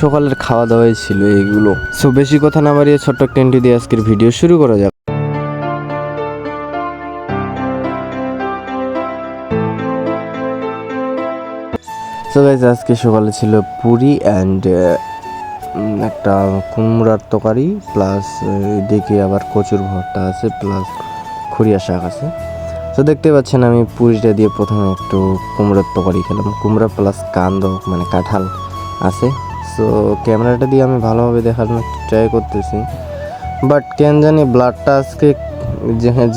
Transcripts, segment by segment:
সকালের খাওয়া দাওয়াই ছিল এইগুলো। সো বেশি কথা না বাড়িয়ে ছোট্ট একটা এন্ট্রি দিয়ে আজকের ভিডিও শুরু করা যাক। সো গাইস, আজকে সকালে ছিল পুরি অ্যান্ড একটা কুমড়ার তরকারি, প্লাস এদিকে আবার কচুর ভর্তা আছে, প্লাস খুরিয়া শাক আছে। তো দেখতে পাচ্ছেন আমি পুরিটা দিয়ে প্রথমে একটু কুমড়োর তরকারি খেলাম। কুমড়া প্লাস কান্দ মানে কাঁঠাল আছে। সো ক্যামেরাটা দিয়ে আমি ভালোভাবে দেখানোর ট্রাই করতেছি, বাট কেন জানি ব্লাডটা আজকে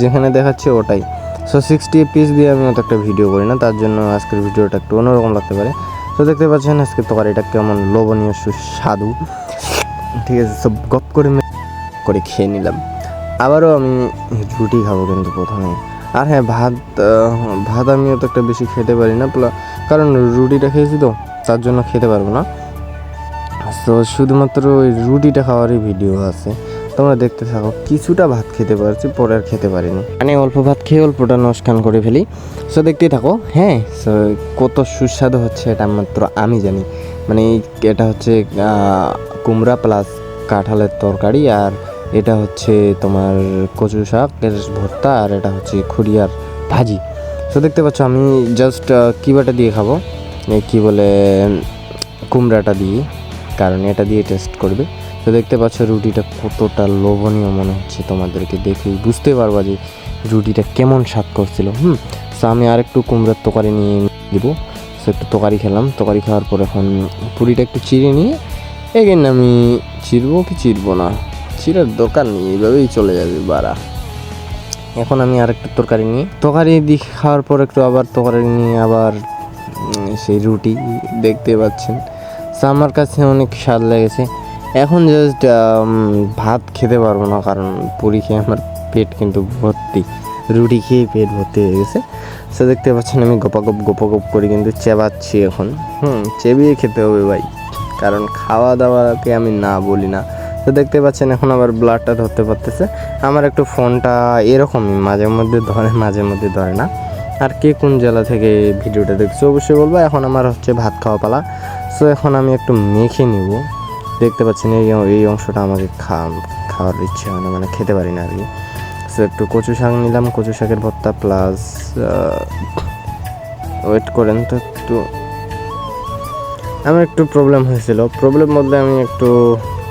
যেখানে দেখাচ্ছে ওটাই। সো 60 পিস দিয়ে আমি অত একটা ভিডিও করি না, তার জন্য আজকের ভিডিওটা একটু অন্যরকম লাগতে পারে। তো দেখতে পাচ্ছেন আজকে তরকারিটা কেমন লোভনীয় সুস্বাদু, ঠিক আছে। সব গপ করে খেয়ে নিলাম। আবারও আমি রুটি খাবো কিন্তু প্রথমে। আর হ্যাঁ, ভাত আমি অত একটা বেশি খেতে পারি না, কারণ রুটিটা খেয়েছি তো, তার জন্য খেতে পারবো না। তো শুধুমাত্র ওই রুটিটা খাওয়ারই ভিডিও আছে, তোমরা দেখতে থাকো। কিছুটা ভাত খেতে পারছি, পরে আর খেতে পারিনি, মানে অল্প ভাত খেয়ে অল্পটা নস্কান করে ফেলি। সো দেখতেই থাকো। হ্যাঁ, সো কত সুস্বাদু হচ্ছে এটা মাত্র আমি জানি। মানে এটা হচ্ছে কুমড়া প্লাস কাঁঠালের তরকারি, আর এটা হচ্ছে তোমার কচু শাকের ভর্তা, আর এটা হচ্ছে খুরিয়ার ভাজি। সো দেখতে পাচ্ছ আমি জাস্ট কিবাটা দিয়ে খাবো, কি বলে কুমড়াটা দিয়ে, কারণ এটা দিয়ে টেস্ট করবে। তো দেখতে পাচ্ছ রুটিটা কতটা লোভনীয় মনে হচ্ছে, তোমাদেরকে দেখেই বুঝতে পারবা যে রুটিটা কেমন স্বাদ করছিল। সো আমি আরেকটু কুমড়ার তরকারি নিয়ে দিব। সো একটু তরকারি খেলাম, তরকারি খাওয়ার পর এখন পুরিটা একটু চিড়ে নিয়ে এগেন আমি চিরবো না, চিরার দরকার নেই, এইভাবেই চলে যাবে বাড়া। এখন আমি আরেকটু তরকারি দিয়ে খাওয়ার পর একটু আবার তরকারি নিয়ে আবার সেই রুটি দেখতে পাচ্ছেন। সো আমার কাছে অনেক স্বাদ লেগেছে। এখন জাস্ট ভাত খেতে পারবো না, কারণ পুরি খেয়ে আমার পেট কিন্তু ভর্তি, রুটি খেয়ে পেট ভর্তি হয়ে গেছে। সো দেখতে পাচ্ছেন আমি গপাগপ করে কিন্তু চেবাচ্ছি এখন। চেবিয়ে খেতে হবে ভাই, কারণ খাওয়া দাওয়াকে আমি না বলি না। তো দেখতে পাচ্ছেন এখন আবার ব্লাডটা ধরতে পারতেছে। আমার একটু ফোনটা এরকমই মাঝে মধ্যে ধরে, মাঝে মধ্যে ধরে না। আর কে কোন জেলা থেকে ভিডিওটা দেখছো অবশ্যই বলবো। এখন আমার হচ্ছে ভাত খাওয়া পালা। সো এখন আমি একটু মেখে নিব। দেখতে পাচ্ছেন এই অংশটা আমাকে খাওয়ার ইচ্ছে হয় না, মানে খেতে পারি না আর কি। সো একটু কচু শাক নিলাম, কচু শাকের ভর্তা প্লাস ওয়েট করেন তো একটু, আমার একটু প্রবলেম হয়েছিল। প্রবলেম বলতে আমি একটু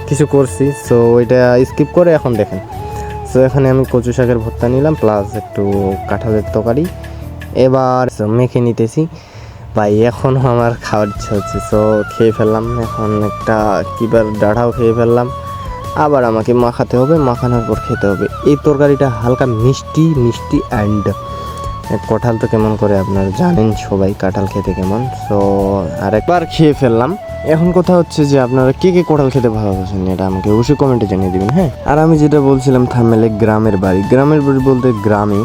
কিছু করছি, সো ওইটা স্কিপ করে এখন দেখেন। সো এখানে আমি কচু শাকের ভর্তা নিলাম প্লাস একটু কাঁঠালের তরকারি, এবার মেখে নিতেছি ভাই। এখনও আমার খাওয়ার ইচ্ছা হচ্ছে, সো খেয়ে ফেললাম। এখন একটা কিবার ডাঁটাও খেয়ে ফেললাম, আবার আমাকে মাখাতে হবে, মাখানোর পর খেতে হবে। এই তরকারিটা হালকা মিষ্টি অ্যান্ড কাঁঠাল তো কেমন করে আপনারা জানেন সবাই, কাঁঠাল খেতে কেমন। সো আরেকবার খেয়ে ফেললাম। এখন কথা হচ্ছে যে আপনারা কে কাঁঠাল খেতে ভালোবাসেন, এটা আমাকে অবশ্যই কমেন্টে জানিয়ে দেবেন। হ্যাঁ, আর আমি যেটা বলছিলাম থাম্বনেলে, গ্রামের বাড়ি বলতে গ্রামে।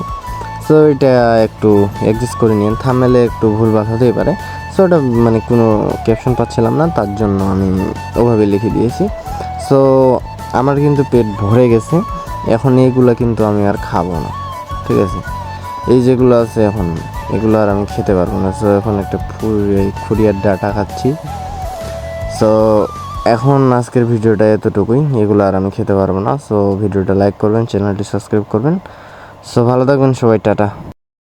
সো এটা একটু অ্যাডজাস্ট করে নিন, থাম্বনেলে একটু ভুলভাল হতেই পারে। সো এটা মানে কোনো ক্যাপশন পাচ্ছিলাম না, তার জন্য আমি ওভাবে লিখে দিয়েছি। সো আমার কিন্তু পেট ভরে গেছে, এখন এইগুলো কিন্তু আমি আর খাবো না, ঠিক আছে। এই যেগুলো আছে এখন এগুলো আর আমি খেতে পারবো না। সো এখন একটা খুরিয়ার ডাটা খাচ্ছি। সো এখন আজকের ভিডিওটা এতটুকুই, এগুলো আর আমি খেতে পারবো না। সো ভিডিওটা লাইক করবেন, চ্যানেলটি সাবস্ক্রাইব করবেন। সো ভালো থাকবেন সবাই, টাটা।